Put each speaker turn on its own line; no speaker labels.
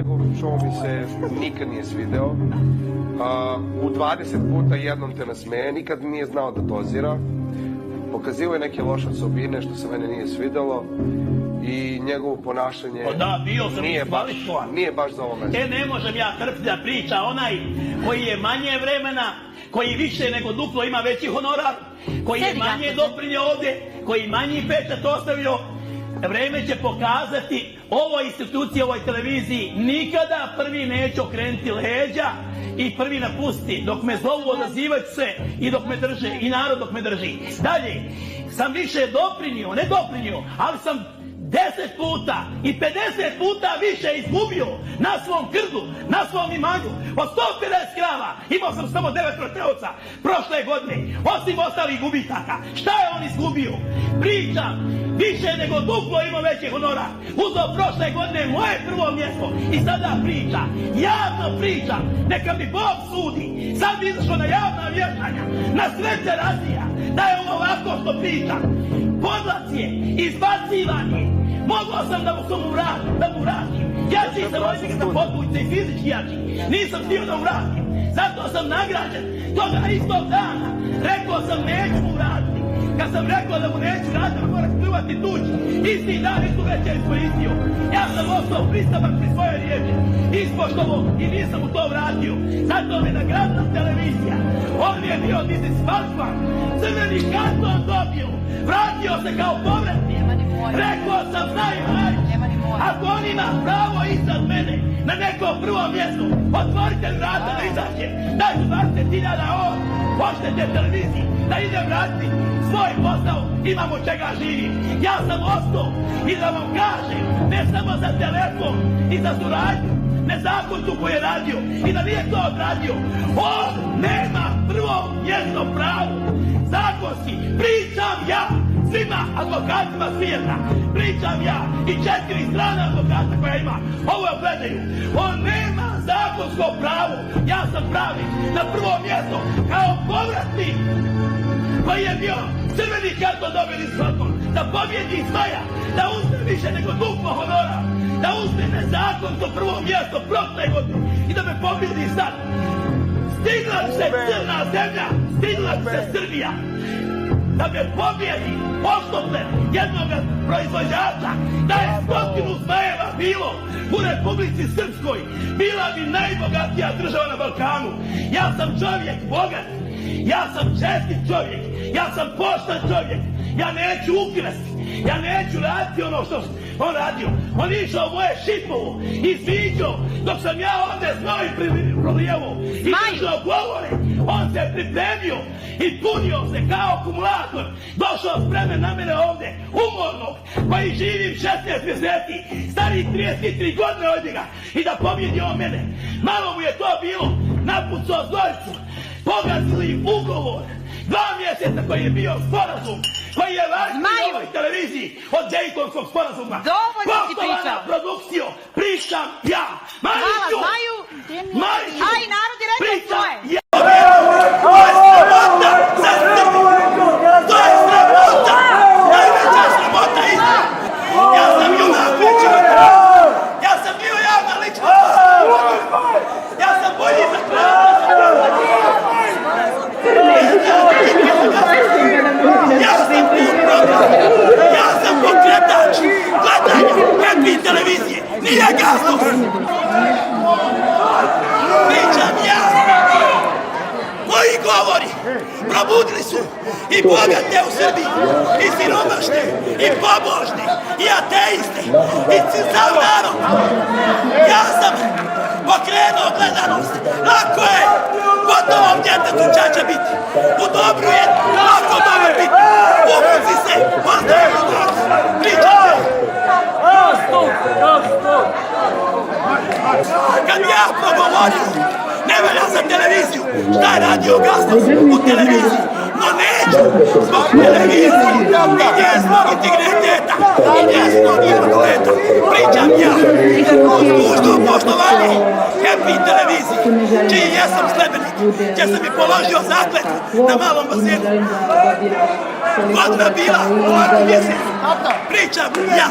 njegov show mi se nikad nije svideo. U 20 puta jednom te nasmeje, nikad nije znao da dozira. Pokazivao je neke loše osobine što se mene nije svidelo i njegovo ponašanje nije baš za ovo mesto.
Ne možem ja trpiti da priča onaj koji je manje vremena, koji više nego duplo ima veći honorar, koji je manje doprinio ovdje, koji manji pečat ostavio. Vreme će pokazati ovoj instituciji, ovoj televiziji, nikada prvi neću okrenuti leđa i prvi napustiti. Dok me zovu, odazivat se i dok me drže, i narod dok me drži. Dalje, sam više doprinio, ali sam 10 puta i 50 puta više izgubio na svom krdu, na svom imanju. Od 150 krava imao sam samo 9 roteoca prošle godine, osim ostalih gubitaka. Šta je on izgubio? Pričam, više nego duplo imao veći honorar. Uzeo prošle godine moje prvo mjesto i sada priča, javno priča, neka mi Bog sudi. Sad bi izašao na javna vještanja, na sve televizija, da je ovo ovako što pričam. Podlacije, izbacivanje. Mogao sam da mu vratim. Jači sam vojnik za podbućce i fizički jači. Nisam htio da mu vratim. Zato sam nagrađen. Toga istog dana rekao sam neću mu vratiti. Kad sam rekao da mu neću vratiti, moram pljuvati tuđi. Isti dan istu večer iskoristio. Ja sam ostao pristamak pri svoje riječi. Ispoštovo i nisam mu to vratio. Zato me nagradila televizija. On mi je bio Mrs. Falkman. Crveni karton dobio. Vratio se kao povratnik. Rekao sam, znaju Marić, ako on ima pravo iznad mene na neko prvo mjesto, otvorite vrata da izađe, dajte 20.000 on, poštete televiziji, da idem vratiti svoj posao, imamo čega živim. Ja sam ostao i da vam kažem, ne samo za telefon i za suradnju, nezakoncu koji je radio i da nije to odradio, on nema prvo mjesto pravo. Zakonski, pričam ja svima advokatima svijeta, pričam ja i 4 strane advokata koja ima, ovo gledaju, on nema zakonsko pravo, ja sam pravi na prvo mjesto kao povratnik koji je bio crveni karton dobili s Falkom, da pobjedi Zmaja, da uzme više nego duplo honora, da uzme nezakonsko prvo mjesto prošle godine i da me pobjedi sad. Stigla se crna zemlja, stigla se Srbija, da me pobjedi poštopne jednog proizvođača, da je 100 Zmajeva bilo u Republici Srpskoj, bila bi najbogatija država na Balkanu. Ja sam čovjek bogat, ja sam čestit čovjek, ja sam pošten čovjek, ja neću ukrasti, ja neću raditi ono što on radio. On išao u moje Šipovo i sviđao dok sam ja ovdje znao i prolijevo i držao govore. On se pripremio i punio se kao akumulator. Došao spremen na mene ovdje, umornog, pa i živim 16 mjeseci, starih 33 godine od njega i da pobjedi on mene. Malo mu je to bilo, napucao Zoricu, pogazili ugovor. 2 mjeseca koji je bio sporazum, koji je važniji u ovoj televiziji od Dejtonskog sporazuma.
Dovoljno si pričao.
Poštovana produkcijo, pričam ja.
Hvala Zmaju. Aj, narod je rekao svoje.
To je sramota za Srbiju. To je sramota. Najveća sramota Izraela. Ja sam junak većina. Ja sam bio javna ličnost. Ja sam bolji za kraj. Ja sam put program. Ja sam pokretač gledanja Happy televizije. Nije Gastos. Pričam ja. Moji govori probudili su i bogate u Srbiji, i siromašne, i pobožne, i ateiste, i sav narod. Ja sam pokrenuo gledanost. Lako je gotovom djetetu čača biti. U dobru je lako dobar biti. Upuci se, ostavimo nas. Pričam ja. Kad bi ja progovorio, ne velja za televiziju, šta je radio Gastos u televiziji, no neću zbog televizije i njezinog integriteta i njezinog identiteta. Pričam ja, uz dužno poštovanje Happy televiziji, čiji jesam sledbenik, gdje sam i položio zakletvu na malom bazenu. Godina bila ovako mjesec, pričam ja.